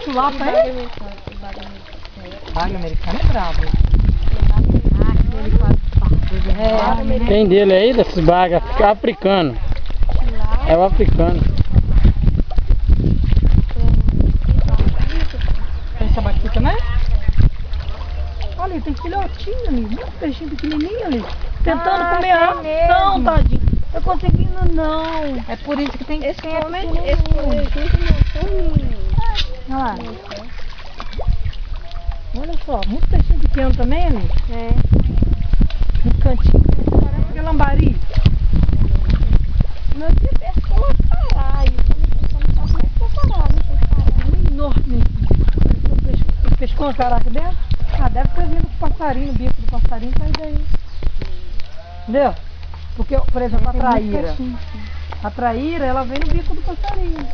Chulapa é? Baga americano é bravo. Tem dele aí, desses bagas africano. É o africano. Tem sabaqui também? Olha, tem filhotinho ali, muito peixinho pequenininho ali. Tentando comer a não, tadinho. Não tô conseguindo não. É por isso que tem que ser olha lá. Olha só, muito peixinho pequeno também ali. É. No cantinho, parece que é lambari. Meu filho pescou uma caralho. Enorme. Pescou uma caraca dentro? Ah, deve ter vindo com o passarinho, o bico do passarinho sai daí. Entendeu? Porque, por exemplo, a traíra. A traíra, ela vem no bico do passarinho.